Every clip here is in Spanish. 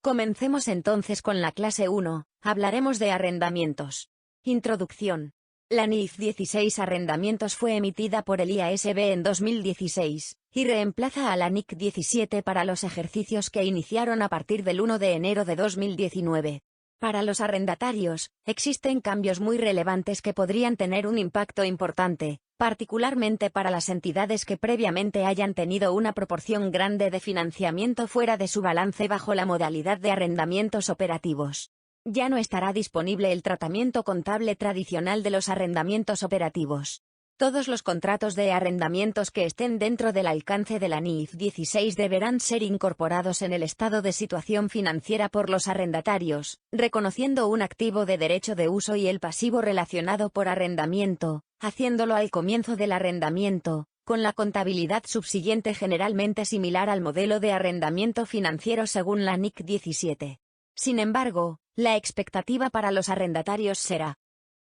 Comencemos entonces con la clase 1, hablaremos de arrendamientos. Introducción. La NIF 16 Arrendamientos fue emitida por el IASB en 2016, y reemplaza a la NIC 17 para los ejercicios que iniciaron a partir del 1 de enero de 2019. Para los arrendatarios, existen cambios muy relevantes que podrían tener un impacto importante, particularmente para las entidades que previamente hayan tenido una proporción grande de financiamiento fuera de su balance bajo la modalidad de arrendamientos operativos. Ya no estará disponible el tratamiento contable tradicional de los arrendamientos operativos. Todos los contratos de arrendamientos que estén dentro del alcance de la NIF 16 deberán ser incorporados en el estado de situación financiera por los arrendatarios, reconociendo un activo de derecho de uso y el pasivo relacionado por arrendamiento, haciéndolo al comienzo del arrendamiento, con la contabilidad subsiguiente generalmente similar al modelo de arrendamiento financiero según la NIC 17. Sin embargo, la expectativa para los arrendatarios será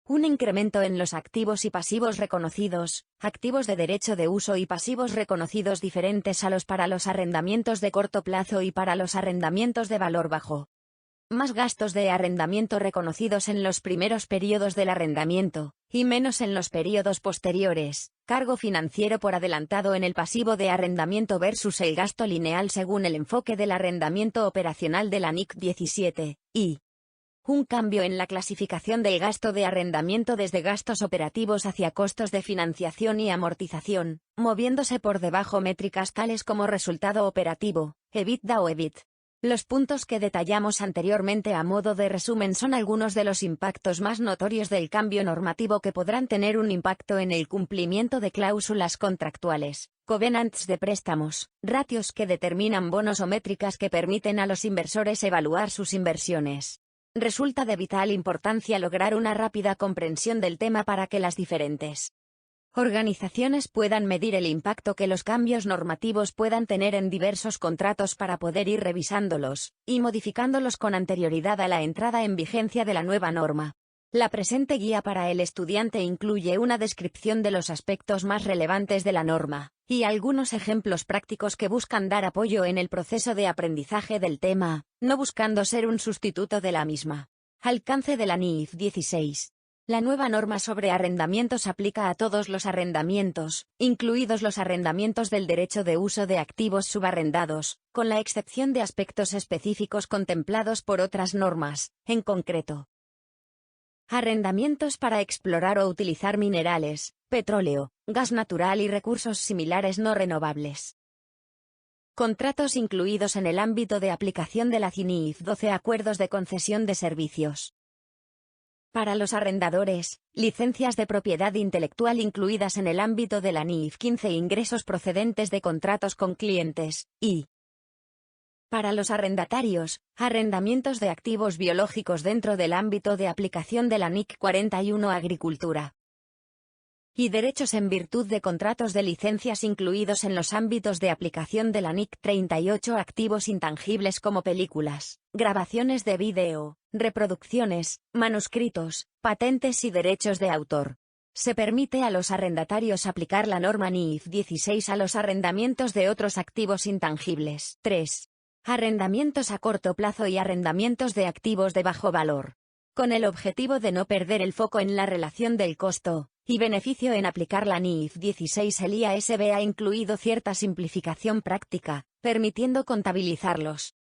un incremento en los activos y pasivos reconocidos, activos de derecho de uso y pasivos reconocidos diferentes a los para los arrendamientos de corto plazo y para los arrendamientos de valor bajo. Más gastos de arrendamiento reconocidos en los primeros periodos del arrendamiento, y menos en los periodos posteriores, cargo financiero por adelantado en el pasivo de arrendamiento versus el gasto lineal según el enfoque del arrendamiento operacional de la NIC 17, y un cambio en la clasificación del gasto de arrendamiento desde gastos operativos hacia costos de financiación y amortización, moviéndose por debajo métricas tales como resultado operativo, EBITDA o EBIT. Los puntos que detallamos anteriormente a modo de resumen son algunos de los impactos más notorios del cambio normativo que podrán tener un impacto en el cumplimiento de cláusulas contractuales, covenants de préstamos, ratios que determinan bonos o métricas que permiten a los inversores evaluar sus inversiones. Resulta de vital importancia lograr una rápida comprensión del tema para que las diferentes organizaciones puedan medir el impacto que los cambios normativos puedan tener en diversos contratos para poder ir revisándolos y modificándolos con anterioridad a la entrada en vigencia de la nueva norma. La presente guía para el estudiante incluye una descripción de los aspectos más relevantes de la norma y algunos ejemplos prácticos que buscan dar apoyo en el proceso de aprendizaje del tema, no buscando ser un sustituto de la misma. Alcance de la NIF 16. La nueva norma sobre arrendamientos aplica a todos los arrendamientos, incluidos los arrendamientos del derecho de uso de activos subarrendados, con la excepción de aspectos específicos contemplados por otras normas, en concreto. Arrendamientos para explorar o utilizar minerales, petróleo, gas natural y recursos similares no renovables. Contratos incluidos en el ámbito de aplicación de la CINIF 12 Acuerdos de concesión de servicios. Para los arrendadores, licencias de propiedad intelectual incluidas en el ámbito de la NIF 15 Ingresos procedentes de contratos con clientes, y para los arrendatarios, arrendamientos de activos biológicos dentro del ámbito de aplicación de la NIC 41 Agricultura. Y derechos en virtud de contratos de licencias incluidos en los ámbitos de aplicación de la NIC 38 Activos intangibles como películas, grabaciones de vídeo, reproducciones, manuscritos, patentes y derechos de autor. Se permite a los arrendatarios aplicar la norma NIF 16 a los arrendamientos de otros activos intangibles. 3. Arrendamientos a corto plazo y arrendamientos de activos de bajo valor. Con el objetivo de no perder el foco en la relación del costo y beneficio en aplicar la NIF 16, el IASB ha incluido cierta simplificación práctica, permitiendo contabilizarlos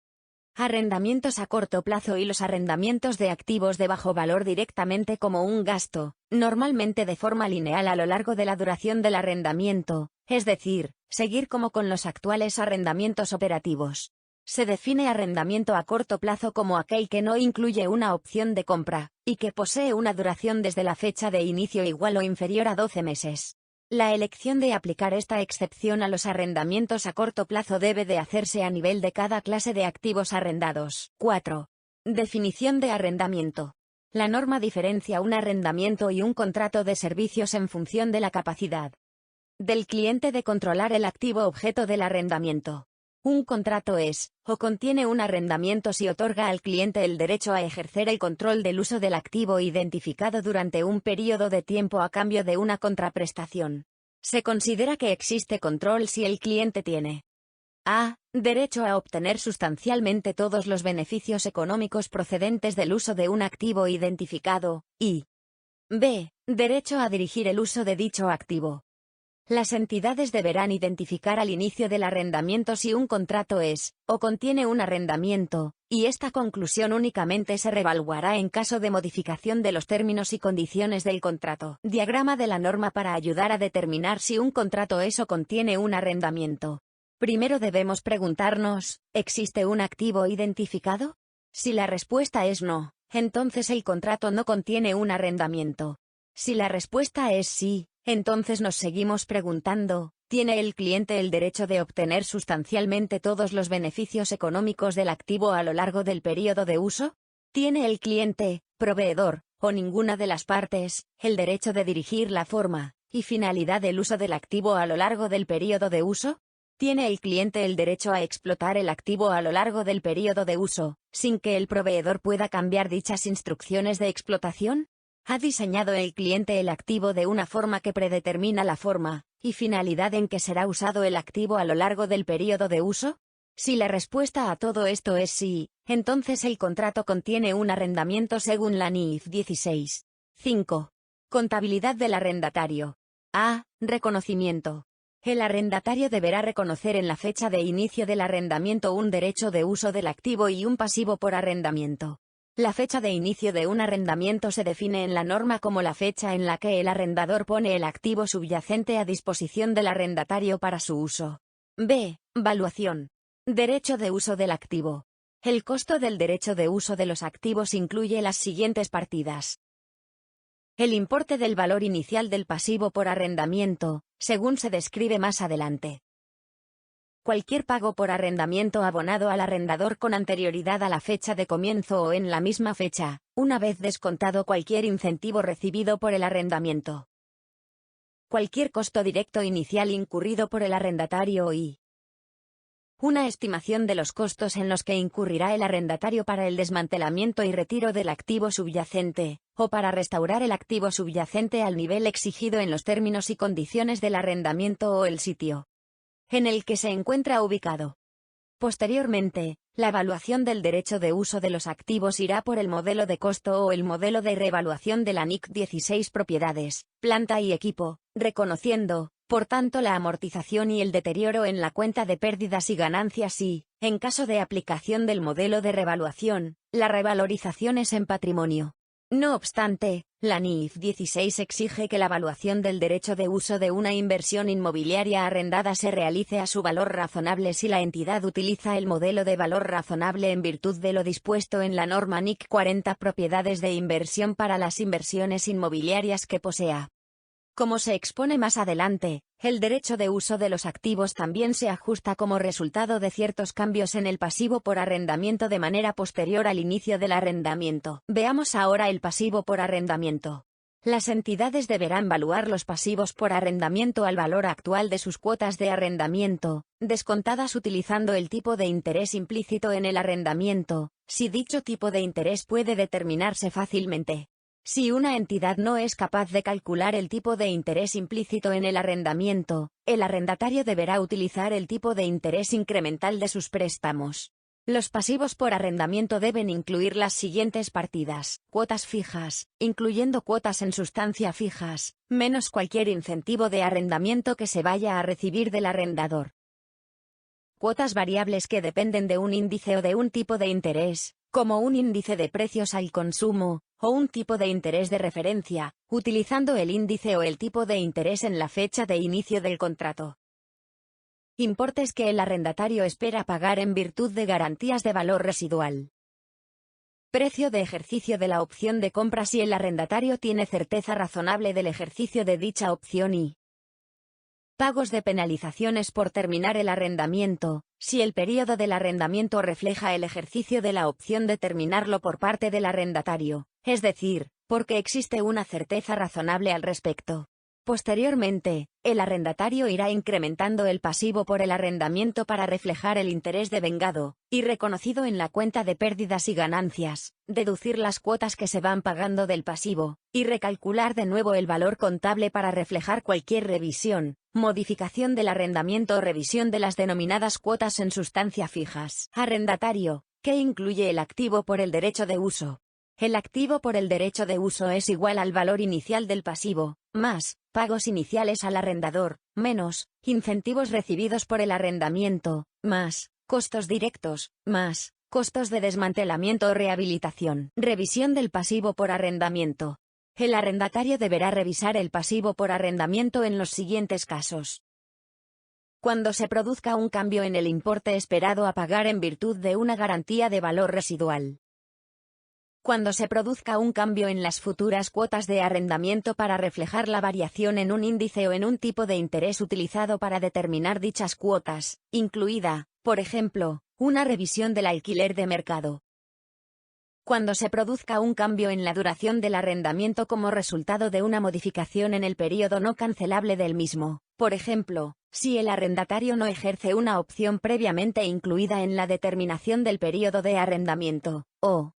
arrendamientos a corto plazo y los arrendamientos de activos de bajo valor directamente como un gasto, normalmente de forma lineal a lo largo de la duración del arrendamiento, es decir, seguir como con los actuales arrendamientos operativos. Se define arrendamiento a corto plazo como aquel que no incluye una opción de compra, y que posee una duración desde la fecha de inicio igual o inferior a 12 meses. La elección de aplicar esta excepción a los arrendamientos a corto plazo debe de hacerse a nivel de cada clase de activos arrendados. 4. Definición de arrendamiento. La norma diferencia un arrendamiento y un contrato de servicios en función de la capacidad del cliente de controlar el activo objeto del arrendamiento. Un contrato es, o contiene un arrendamiento si otorga al cliente el derecho a ejercer el control del uso del activo identificado durante un periodo de tiempo a cambio de una contraprestación. Se considera que existe control si el cliente tiene A. Derecho a obtener sustancialmente todos los beneficios económicos procedentes del uso de un activo identificado, y B. Derecho a dirigir el uso de dicho activo. Las entidades deberán identificar al inicio del arrendamiento si un contrato es, o contiene un arrendamiento, y esta conclusión únicamente se revaluará en caso de modificación de los términos y condiciones del contrato. Diagrama de la norma para ayudar a determinar si un contrato es o contiene un arrendamiento. Primero debemos preguntarnos, ¿existe un activo identificado? Si la respuesta es no, entonces el contrato no contiene un arrendamiento. Si la respuesta es sí, entonces nos seguimos preguntando, ¿tiene el cliente el derecho de obtener sustancialmente todos los beneficios económicos del activo a lo largo del periodo de uso? ¿Tiene el cliente, proveedor, o ninguna de las partes, el derecho de dirigir la forma y finalidad del uso del activo a lo largo del periodo de uso? ¿Tiene el cliente el derecho a explotar el activo a lo largo del periodo de uso, sin que el proveedor pueda cambiar dichas instrucciones de explotación? ¿Ha diseñado el cliente el activo de una forma que predetermina la forma y finalidad en que será usado el activo a lo largo del periodo de uso? Si la respuesta a todo esto es sí, entonces el contrato contiene un arrendamiento según la NIF 16. 5. Contabilidad del arrendatario. A. Reconocimiento. El arrendatario deberá reconocer en la fecha de inicio del arrendamiento un derecho de uso del activo y un pasivo por arrendamiento. La fecha de inicio de un arrendamiento se define en la norma como la fecha en la que el arrendador pone el activo subyacente a disposición del arrendatario para su uso. B. Valuación. Derecho de uso del activo. El costo del derecho de uso de los activos incluye las siguientes partidas. El importe del valor inicial del pasivo por arrendamiento, según se describe más adelante. Cualquier pago por arrendamiento abonado al arrendador con anterioridad a la fecha de comienzo o en la misma fecha, una vez descontado cualquier incentivo recibido por el arrendamiento. Cualquier costo directo inicial incurrido por el arrendatario y una estimación de los costos en los que incurrirá el arrendatario para el desmantelamiento y retiro del activo subyacente, o para restaurar el activo subyacente al nivel exigido en los términos y condiciones del arrendamiento o el sitio en el que se encuentra ubicado. Posteriormente, la evaluación del derecho de uso de los activos irá por el modelo de costo o el modelo de reevaluación de la NIC 16 propiedades, planta y equipo, reconociendo, por tanto, la amortización y el deterioro en la cuenta de pérdidas y ganancias y, en caso de aplicación del modelo de revaluación, las revalorizaciones en patrimonio. No obstante, la NIF 16 exige que la evaluación del derecho de uso de una inversión inmobiliaria arrendada se realice a su valor razonable si la entidad utiliza el modelo de valor razonable en virtud de lo dispuesto en la norma NIC 40 propiedades de inversión para las inversiones inmobiliarias que posea. Como se expone más adelante, el derecho de uso de los activos también se ajusta como resultado de ciertos cambios en el pasivo por arrendamiento de manera posterior al inicio del arrendamiento. Veamos ahora el pasivo por arrendamiento. Las entidades deberán valuar los pasivos por arrendamiento al valor actual de sus cuotas de arrendamiento, descontadas utilizando el tipo de interés implícito en el arrendamiento, si dicho tipo de interés puede determinarse fácilmente. Si una entidad no es capaz de calcular el tipo de interés implícito en el arrendamiento, el arrendatario deberá utilizar el tipo de interés incremental de sus préstamos. Los pasivos por arrendamiento deben incluir las siguientes partidas: cuotas fijas, incluyendo cuotas en sustancia fijas, menos cualquier incentivo de arrendamiento que se vaya a recibir del arrendador. Cuotas variables que dependen de un índice o de un tipo de interés, como un índice de precios al consumo, o un tipo de interés de referencia, utilizando el índice o el tipo de interés en la fecha de inicio del contrato. Importes que el arrendatario espera pagar en virtud de garantías de valor residual. Precio de ejercicio de la opción de compra si el arrendatario tiene certeza razonable del ejercicio de dicha opción y pagos de penalizaciones por terminar el arrendamiento, si el período del arrendamiento refleja el ejercicio de la opción de terminarlo por parte del arrendatario, es decir, porque existe una certeza razonable al respecto. Posteriormente, el arrendatario irá incrementando el pasivo por el arrendamiento para reflejar el interés devengado y reconocido en la cuenta de pérdidas y ganancias, deducir las cuotas que se van pagando del pasivo, y recalcular de nuevo el valor contable para reflejar cualquier revisión, modificación del arrendamiento o revisión de las denominadas cuotas en sustancia fijas. Arrendatario, que incluye el activo por el derecho de uso. El activo por el derecho de uso es igual al valor inicial del pasivo, más pagos iniciales al arrendador, menos incentivos recibidos por el arrendamiento, más costos directos, más costos de desmantelamiento o rehabilitación. Revisión del pasivo por arrendamiento. El arrendatario deberá revisar el pasivo por arrendamiento en los siguientes casos. Cuando se produzca un cambio en el importe esperado a pagar en virtud de una garantía de valor residual. Cuando se produzca un cambio en las futuras cuotas de arrendamiento para reflejar la variación en un índice o en un tipo de interés utilizado para determinar dichas cuotas, incluida, por ejemplo, una revisión del alquiler de mercado. Cuando se produzca un cambio en la duración del arrendamiento como resultado de una modificación en el período no cancelable del mismo, por ejemplo, si el arrendatario no ejerce una opción previamente incluida en la determinación del período de arrendamiento, o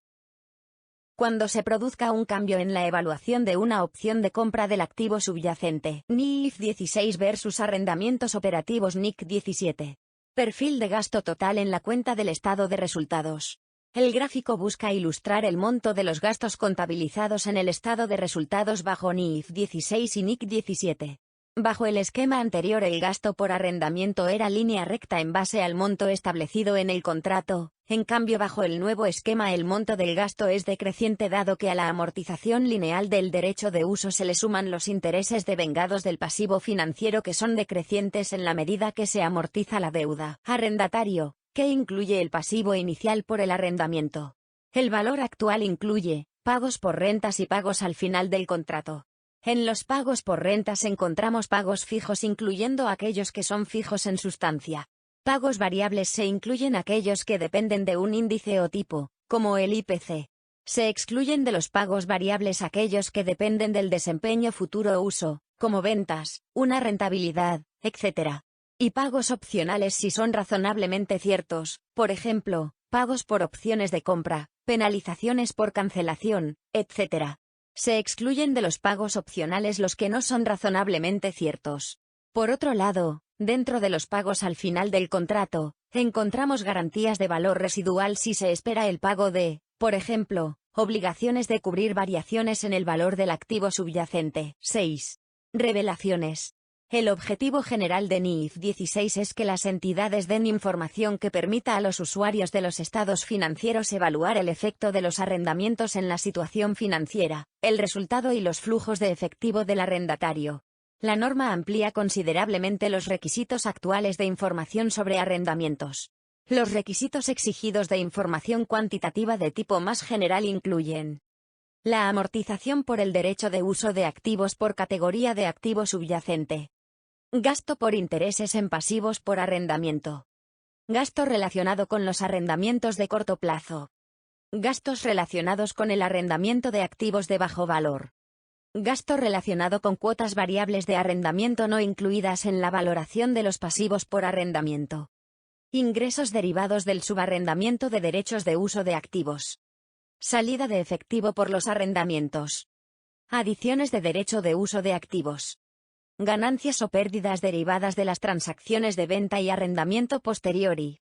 cuando se produzca un cambio en la evaluación de una opción de compra del activo subyacente. NIF 16 versus arrendamientos operativos NIC 17. Perfil de gasto total en la cuenta del estado de resultados. El gráfico busca ilustrar el monto de los gastos contabilizados en el estado de resultados bajo NIF 16 y NIC 17. Bajo el esquema anterior el gasto por arrendamiento era línea recta en base al monto establecido en el contrato, en cambio bajo el nuevo esquema el monto del gasto es decreciente dado que a la amortización lineal del derecho de uso se le suman los intereses devengados del pasivo financiero que son decrecientes en la medida que se amortiza la deuda. Arrendatario, que incluye el pasivo inicial por el arrendamiento. El valor actual incluye pagos por rentas y pagos al final del contrato. En los pagos por rentas encontramos pagos fijos incluyendo aquellos que son fijos en sustancia. Pagos variables se incluyen aquellos que dependen de un índice o tipo, como el IPC. Se excluyen de los pagos variables aquellos que dependen del desempeño futuro o uso, como ventas, una rentabilidad, etc. Y pagos opcionales si son razonablemente ciertos, por ejemplo, pagos por opciones de compra, penalizaciones por cancelación, etc. Se excluyen de los pagos opcionales los que no son razonablemente ciertos. Por otro lado, dentro de los pagos al final del contrato, encontramos garantías de valor residual si se espera el pago de, por ejemplo, obligaciones de cubrir variaciones en el valor del activo subyacente. 6. Revelaciones. El objetivo general de NIF 16 es que las entidades den información que permita a los usuarios de los estados financieros evaluar el efecto de los arrendamientos en la situación financiera, el resultado y los flujos de efectivo del arrendatario. La norma amplía considerablemente los requisitos actuales de información sobre arrendamientos. Los requisitos exigidos de información cuantitativa de tipo más general incluyen la amortización por el derecho de uso de activos por categoría de activo subyacente. Gasto por intereses en pasivos por arrendamiento. Gasto relacionado con los arrendamientos de corto plazo. Gastos relacionados con el arrendamiento de activos de bajo valor. Gasto relacionado con cuotas variables de arrendamiento no incluidas en la valoración de los pasivos por arrendamiento. Ingresos derivados del subarrendamiento de derechos de uso de activos. Salida de efectivo por los arrendamientos. Adiciones de derecho de uso de activos. Ganancias o pérdidas derivadas de las transacciones de venta y arrendamiento posteriori.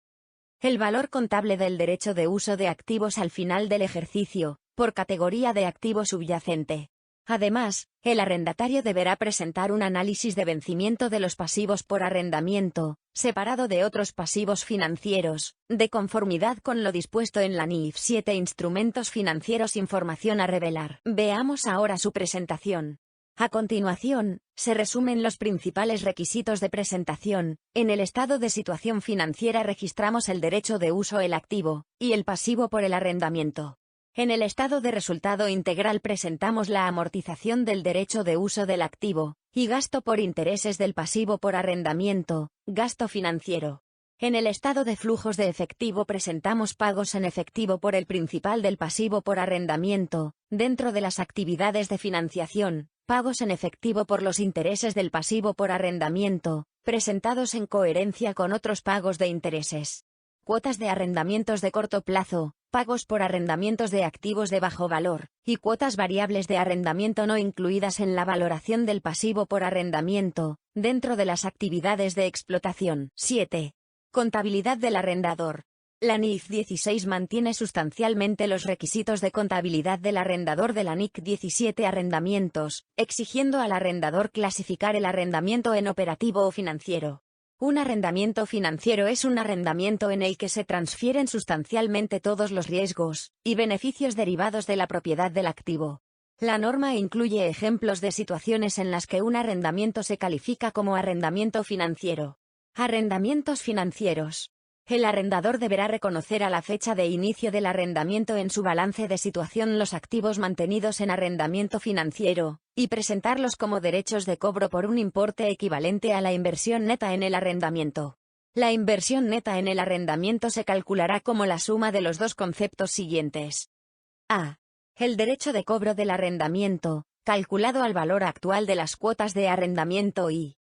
El valor contable del derecho de uso de activos al final del ejercicio, por categoría de activo subyacente. Además, el arrendatario deberá presentar un análisis de vencimiento de los pasivos por arrendamiento, separado de otros pasivos financieros, de conformidad con lo dispuesto en la NIF 7 Instrumentos financieros. Información a revelar. Veamos ahora su presentación. A continuación, se resumen los principales requisitos de presentación. En el estado de situación financiera registramos el derecho de uso, el activo, y el pasivo por el arrendamiento. En el estado de resultado integral presentamos la amortización del derecho de uso del activo, y gasto por intereses del pasivo por arrendamiento, gasto financiero. En el estado de flujos de efectivo presentamos pagos en efectivo por el principal del pasivo por arrendamiento, dentro de las actividades de financiación, Pagos en efectivo por los intereses del pasivo por arrendamiento, presentados en coherencia con otros pagos de intereses. Cuotas de arrendamientos de corto plazo, pagos por arrendamientos de activos de bajo valor, y cuotas variables de arrendamiento no incluidas en la valoración del pasivo por arrendamiento, dentro de las actividades de explotación. 7. Contabilidad del arrendador. La NIF 16 mantiene sustancialmente los requisitos de contabilidad del arrendador de la NIC 17 arrendamientos, exigiendo al arrendador clasificar el arrendamiento en operativo o financiero. Un arrendamiento financiero es un arrendamiento en el que se transfieren sustancialmente todos los riesgos y beneficios derivados de la propiedad del activo. La norma incluye ejemplos de situaciones en las que un arrendamiento se califica como arrendamiento financiero. Arrendamientos financieros. El arrendador deberá reconocer a la fecha de inicio del arrendamiento en su balance de situación los activos mantenidos en arrendamiento financiero, y presentarlos como derechos de cobro por un importe equivalente a la inversión neta en el arrendamiento. La inversión neta en el arrendamiento se calculará como la suma de los dos conceptos siguientes. A. El derecho de cobro del arrendamiento, calculado al valor actual de las cuotas de arrendamiento y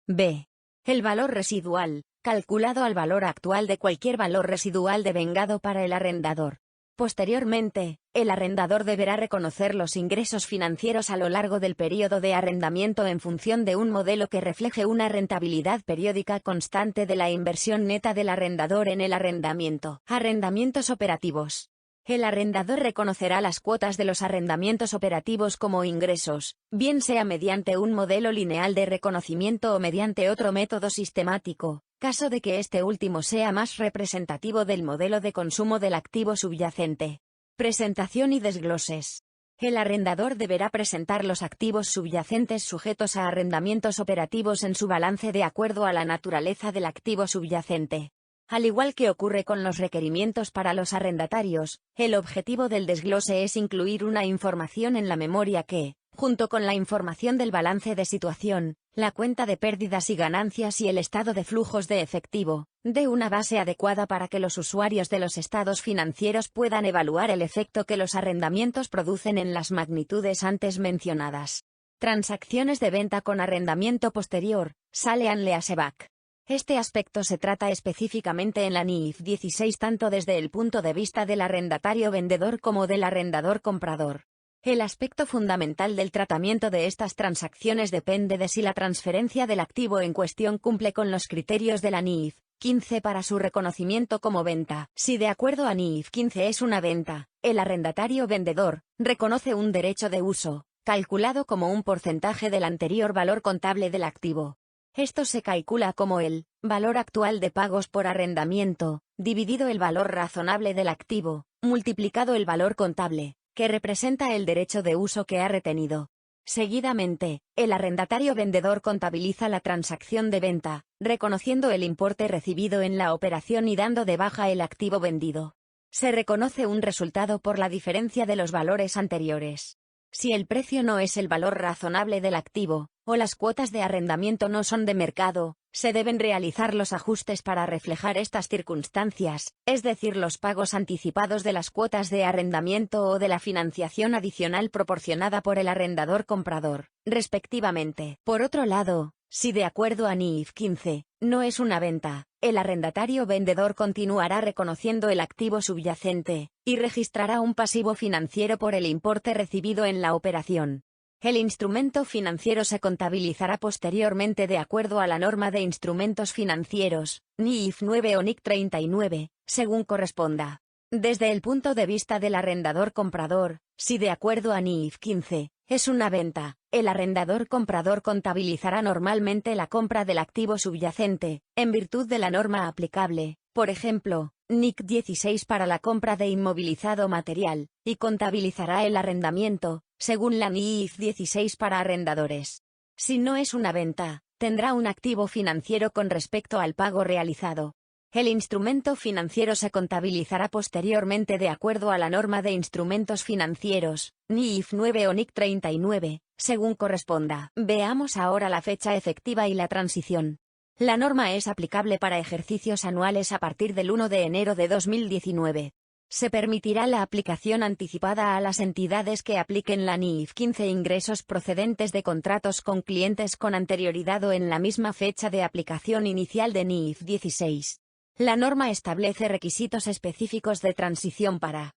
B. El valor residual, calculado al valor actual de cualquier valor residual devengado para el arrendador. Posteriormente, el arrendador deberá reconocer los ingresos financieros a lo largo del período de arrendamiento en función de un modelo que refleje una rentabilidad periódica constante de la inversión neta del arrendador en el arrendamiento. Arrendamientos operativos. El arrendador reconocerá las cuotas de los arrendamientos operativos como ingresos, bien sea mediante un modelo lineal de reconocimiento o mediante otro método sistemático, caso de que este último sea más representativo del modelo de consumo del activo subyacente. Presentación y desgloses. El arrendador deberá presentar los activos subyacentes sujetos a arrendamientos operativos en su balance de acuerdo a la naturaleza del activo subyacente. Al igual que ocurre con los requerimientos para los arrendatarios, el objetivo del desglose es incluir una información en la memoria que, junto con la información del balance de situación, la cuenta de pérdidas y ganancias y el estado de flujos de efectivo, dé una base adecuada para que los usuarios de los estados financieros puedan evaluar el efecto que los arrendamientos producen en las magnitudes antes mencionadas. Transacciones de venta con arrendamiento posterior, sale and leaseback. Este aspecto se trata específicamente en la NIF 16 tanto desde el punto de vista del arrendatario vendedor como del arrendador comprador. El aspecto fundamental del tratamiento de estas transacciones depende de si la transferencia del activo en cuestión cumple con los criterios de la NIF 15 para su reconocimiento como venta. Si de acuerdo a NIF 15 es una venta, el arrendatario vendedor reconoce un derecho de uso, calculado como un porcentaje del anterior valor contable del activo. Esto se calcula como el valor actual de pagos por arrendamiento, dividido el valor razonable del activo, multiplicado el valor contable, que representa el derecho de uso que ha retenido. Seguidamente, el arrendatario vendedor contabiliza la transacción de venta, reconociendo el importe recibido en la operación y dando de baja el activo vendido. Se reconoce un resultado por la diferencia de los valores anteriores. Si el precio no es el valor razonable del activo, o las cuotas de arrendamiento no son de mercado, se deben realizar los ajustes para reflejar estas circunstancias, es decir, los pagos anticipados de las cuotas de arrendamiento o de la financiación adicional proporcionada por el arrendador comprador, respectivamente. Por otro lado, si de acuerdo a NIF 15, no es una venta, el arrendatario vendedor continuará reconociendo el activo subyacente, y registrará un pasivo financiero por el importe recibido en la operación. El instrumento financiero se contabilizará posteriormente de acuerdo a la norma de instrumentos financieros, NIF 9 o NIC 39, según corresponda. Desde el punto de vista del arrendador comprador, si de acuerdo a NIF 15, es una venta, el arrendador comprador contabilizará normalmente la compra del activo subyacente, en virtud de la norma aplicable, por ejemplo, NIC 16 para la compra de inmovilizado material, y contabilizará el arrendamiento, según la NIF 16 para arrendadores. Si no es una venta, tendrá un activo financiero con respecto al pago realizado. El instrumento financiero se contabilizará posteriormente de acuerdo a la norma de instrumentos financieros, NIF 9 o NIC 39, según corresponda. Veamos ahora la fecha efectiva y la transición. La norma es aplicable para ejercicios anuales a partir del 1 de enero de 2019. Se permitirá la aplicación anticipada a las entidades que apliquen la NIF 15 ingresos procedentes de contratos con clientes con anterioridad o en la misma fecha de aplicación inicial de NIF 16. La norma establece requisitos específicos de transición para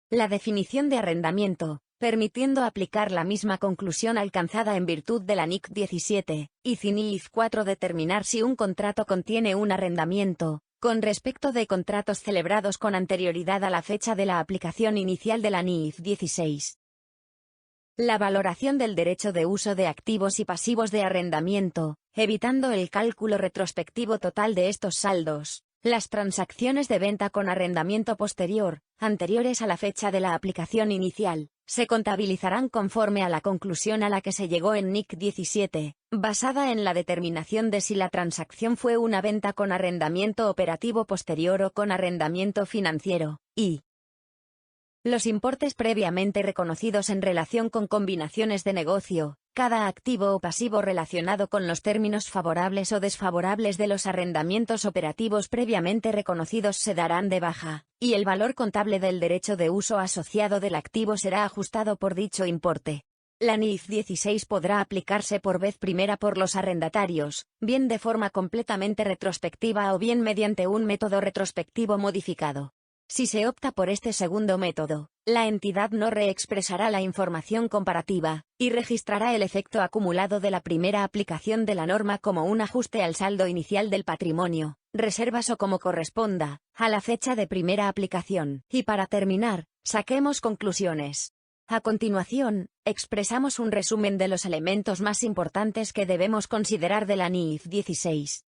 la definición de arrendamiento, permitiendo aplicar la misma conclusión alcanzada en virtud de la NIC 17, y CINIF 4 determinar si un contrato contiene un arrendamiento, con respecto de contratos celebrados con anterioridad a la fecha de la aplicación inicial de la NIF 16. La valoración del derecho de uso de activos y pasivos de arrendamiento, evitando el cálculo retrospectivo total de estos saldos. Las transacciones de venta con arrendamiento posterior, anteriores a la fecha de la aplicación inicial, se contabilizarán conforme a la conclusión a la que se llegó en NIC 17, basada en la determinación de si la transacción fue una venta con arrendamiento operativo posterior o con arrendamiento financiero, y los importes previamente reconocidos en relación con combinaciones de negocio, cada activo o pasivo relacionado con los términos favorables o desfavorables de los arrendamientos operativos previamente reconocidos se darán de baja, y el valor contable del derecho de uso asociado del activo será ajustado por dicho importe. La NIF 16 podrá aplicarse por vez primera por los arrendatarios, bien de forma completamente retrospectiva o bien mediante un método retrospectivo modificado. Si se opta por este segundo método, la entidad no reexpresará la información comparativa, y registrará el efecto acumulado de la primera aplicación de la norma como un ajuste al saldo inicial del patrimonio, reservas o como corresponda, a la fecha de primera aplicación. Y para terminar, saquemos conclusiones. A continuación, expresamos un resumen de los elementos más importantes que debemos considerar de la NIF 16.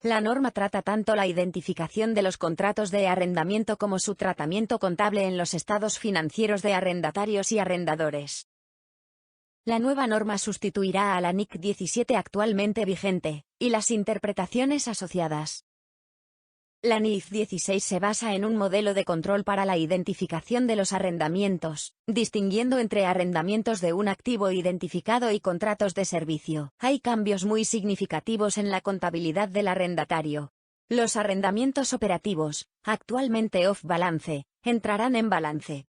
La norma trata tanto la identificación de los contratos de arrendamiento como su tratamiento contable en los estados financieros de arrendatarios y arrendadores. La nueva norma sustituirá a la NIC 17 actualmente vigente, y las interpretaciones asociadas. La NIF 16 se basa en un modelo de control para la identificación de los arrendamientos, distinguiendo entre arrendamientos de un activo identificado y contratos de servicio. Hay cambios muy significativos en la contabilidad del arrendatario. Los arrendamientos operativos, actualmente off-balance, entrarán en balance.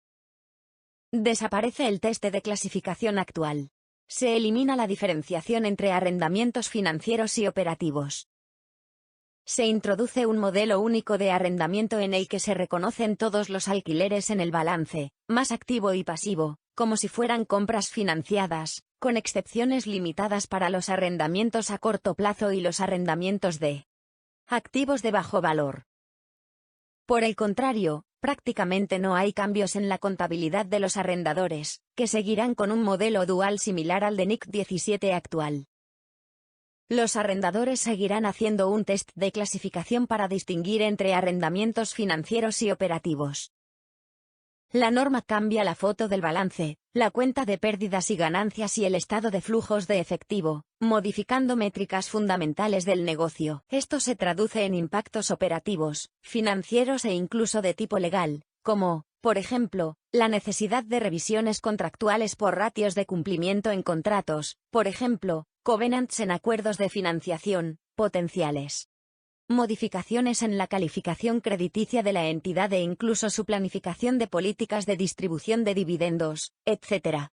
Desaparece el teste de clasificación actual. Se elimina la diferenciación entre arrendamientos financieros y operativos. Se introduce un modelo único de arrendamiento en el que se reconocen todos los alquileres en el balance, más activo y pasivo, como si fueran compras financiadas, con excepciones limitadas para los arrendamientos a corto plazo y los arrendamientos de activos de bajo valor. Por el contrario, prácticamente no hay cambios en la contabilidad de los arrendadores, que seguirán con un modelo dual similar al de NIC 17 actual. Los arrendadores seguirán haciendo un test de clasificación para distinguir entre arrendamientos financieros y operativos. La norma cambia la foto del balance, la cuenta de pérdidas y ganancias y el estado de flujos de efectivo, modificando métricas fundamentales del negocio. Esto se traduce en impactos operativos, financieros e incluso de tipo legal, como, por ejemplo, la necesidad de revisiones contractuales por ratios de cumplimiento en contratos, por ejemplo, covenants en acuerdos de financiación, potenciales. Modificaciones en la calificación crediticia de la entidad e incluso su planificación de políticas de distribución de dividendos, etc.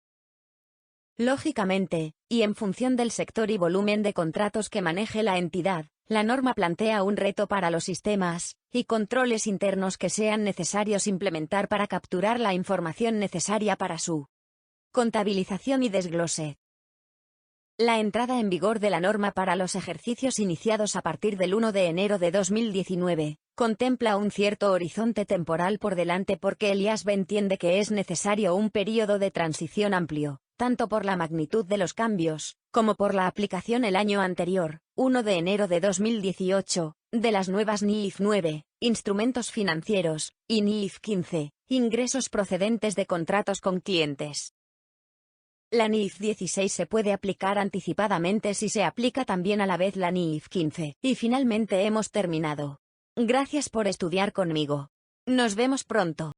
Lógicamente, y en función del sector y volumen de contratos que maneje la entidad, la norma plantea un reto para los sistemas y controles internos que sean necesarios implementar para capturar la información necesaria para su contabilización y desglose. La entrada en vigor de la norma para los ejercicios iniciados a partir del 1 de enero de 2019 contempla un cierto horizonte temporal por delante porque el IASB entiende que es necesario un periodo de transición amplio, tanto por la magnitud de los cambios, como por la aplicación el año anterior, 1 de enero de 2018, de las nuevas NIF 9, instrumentos financieros, y NIF 15, ingresos procedentes de contratos con clientes. La NIF 16 se puede aplicar anticipadamente si se aplica también a la vez la NIF 15. Y finalmente hemos terminado. Gracias por estudiar conmigo. Nos vemos pronto.